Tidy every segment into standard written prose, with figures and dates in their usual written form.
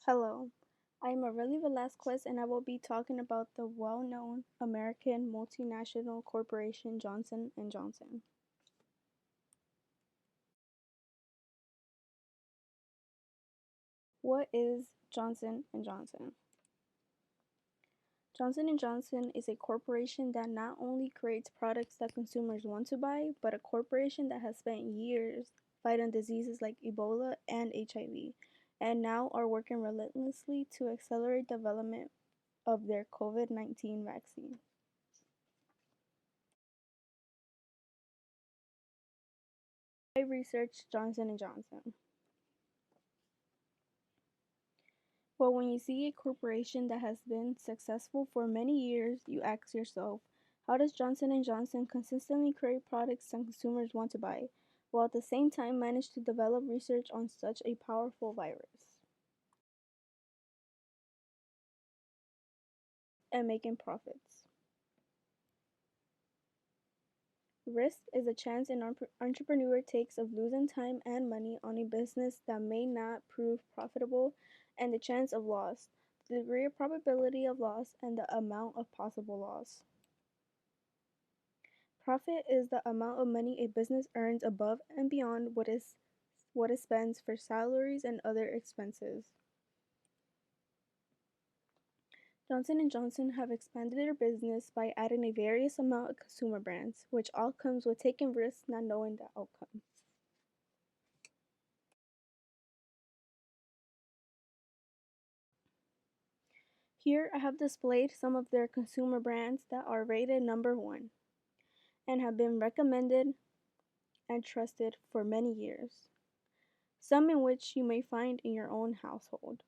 Hello, I'm Aurelie Velasquez and I will be talking about the well-known American multinational corporation Johnson & Johnson. What is Johnson & Johnson? Johnson & Johnson is a corporation that not only creates products that consumers want to buy, but a corporation that has spent years fighting diseases like Ebola and HIV, and now are working relentlessly to accelerate development of their COVID-19 vaccine. I researched Johnson & Johnson. Well, when you see a corporation that has been successful for many years, you ask yourself, how does Johnson & Johnson consistently create products that consumers want to buy, while at the same time manage to develop research on such a powerful virus and making profits? Risk is a chance an entrepreneur takes of losing time and money on a business that may not prove profitable, and the chance of loss, the degree of probability of loss, and the amount of possible loss. Profit is the amount of money a business earns above and beyond what it spends for salaries and other expenses. Johnson & Johnson have expanded their business by adding a various amount of consumer brands, which all comes with taking risks not knowing the outcome. Here I have displayed some of their consumer brands that are rated number 1 and have been recommended and trusted for many years, some in which you may find in your own household.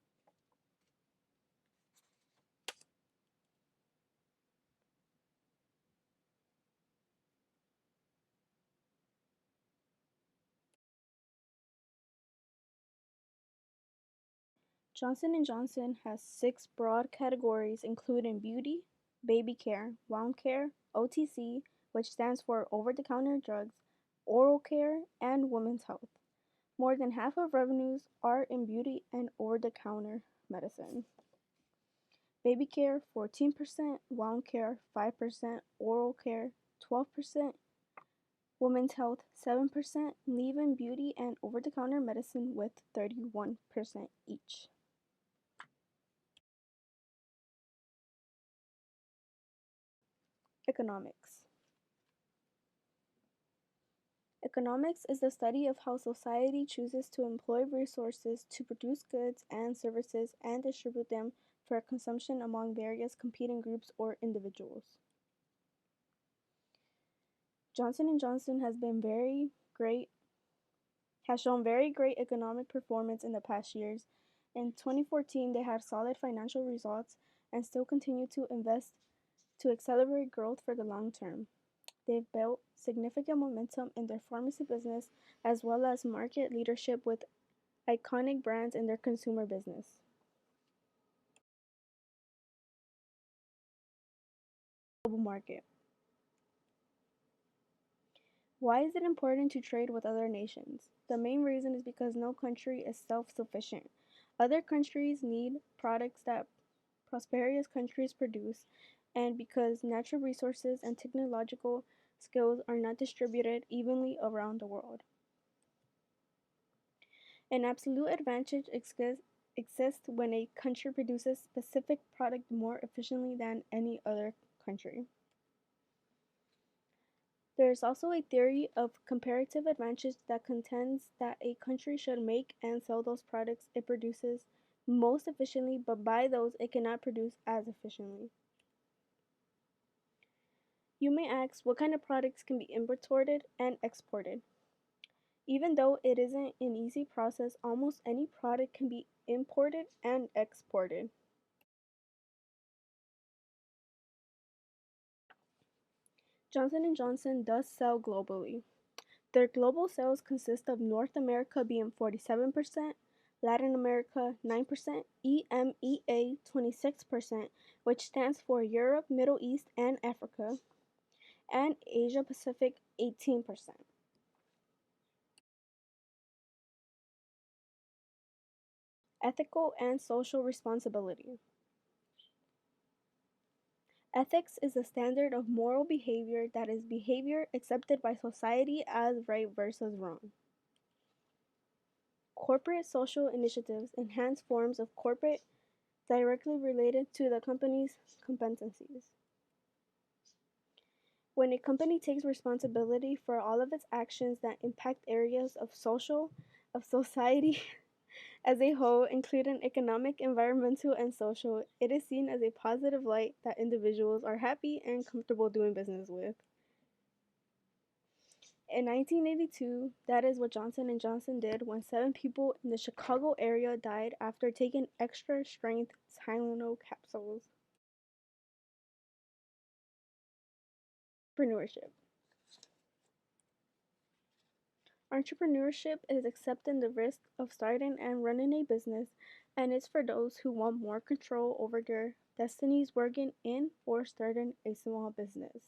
Johnson & Johnson has 6 broad categories including beauty, baby care, wound care, OTC, which stands for over-the-counter drugs, oral care, and women's health. More than half of revenues are in beauty and over-the-counter medicine. Baby care 14%, wound care 5%, oral care 12%, women's health 7%, leave-in beauty and over-the-counter medicine with 31% each. Economics. Economics is the study of how society chooses to employ resources to produce goods and services and distribute them for consumption among various competing groups or individuals. Johnson & Johnson has shown very great economic performance in the past years. In 2014, they had solid financial results and still continue to invest to accelerate growth for the long term. They've built significant momentum in their pharmacy business as well as market leadership with iconic brands in their consumer business. Global market. Why is it important to trade with other nations? The main reason is because no country is self-sufficient. Other countries need products that prosperous countries produce, and because natural resources and technological skills are not distributed evenly around the world. An absolute advantage exists when a country produces specific product more efficiently than any other country. There is also a theory of comparative advantage that contends that a country should make and sell those products it produces most efficiently, but buy those it cannot produce as efficiently. You may ask what kind of products can be imported and exported. Even though it isn't an easy process, almost any product can be imported and exported. Johnson & Johnson does sell globally. Their global sales consist of North America being 47%, Latin America 9%, EMEA 26%, which stands for Europe, Middle East, and Africa, and Asia Pacific 18%. Ethical and social responsibility. Ethics is a standard of moral behavior that is behavior accepted by society as right versus wrong. Corporate social initiatives enhance forms of corporate directly related to the company's competencies. When a company takes responsibility for all of its actions that impact areas of society as a whole, including economic, environmental, and social, it is seen as a positive light that individuals are happy and comfortable doing business with. In 1982, that is what Johnson & Johnson did when 7 people in the Chicago area died after taking extra-strength Tylenol capsules. Entrepreneurship. Entrepreneurship is accepting the risk of starting and running a business, and it's for those who want more control over their destinies working in or starting a small business.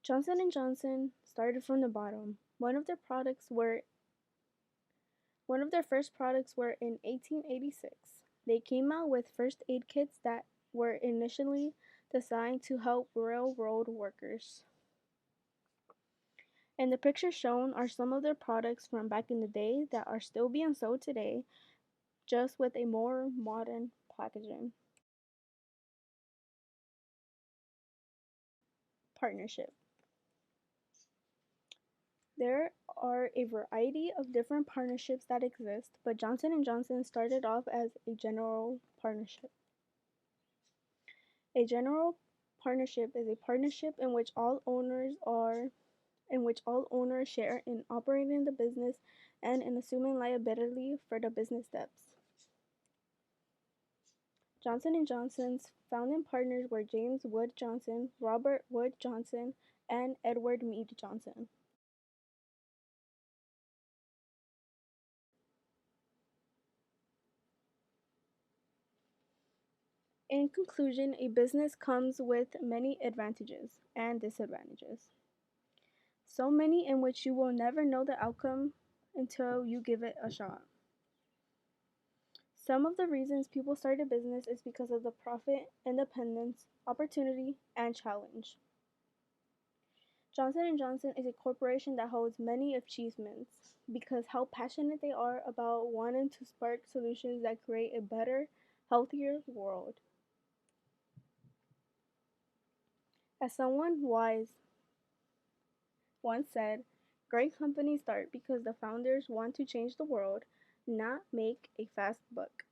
Johnson & Johnson started from the bottom. One of their first products were in 1886. They came out with first aid kits that were initially designed to help railroad workers. And the pictures shown are some of their products from back in the day that are still being sold today, just with a more modern packaging. Partnership. There are a variety of different partnerships that exist, but Johnson & Johnson started off as a general partnership. A general partnership is a partnership in which all owners share in operating the business and in assuming liability for the business debts. Johnson & Johnson's founding partners were James Wood Johnson, Robert Wood Johnson, and Edward Mead Johnson. In conclusion, a business comes with many advantages and disadvantages. So many in which you will never know the outcome until you give it a shot. Some of the reasons people start a business is because of the profit, independence, opportunity, and challenge. Johnson & Johnson is a corporation that holds many achievements because how passionate they are about wanting to spark solutions that create a better, healthier world. As someone wise once said, great companies start because the founders want to change the world, not make a fast buck.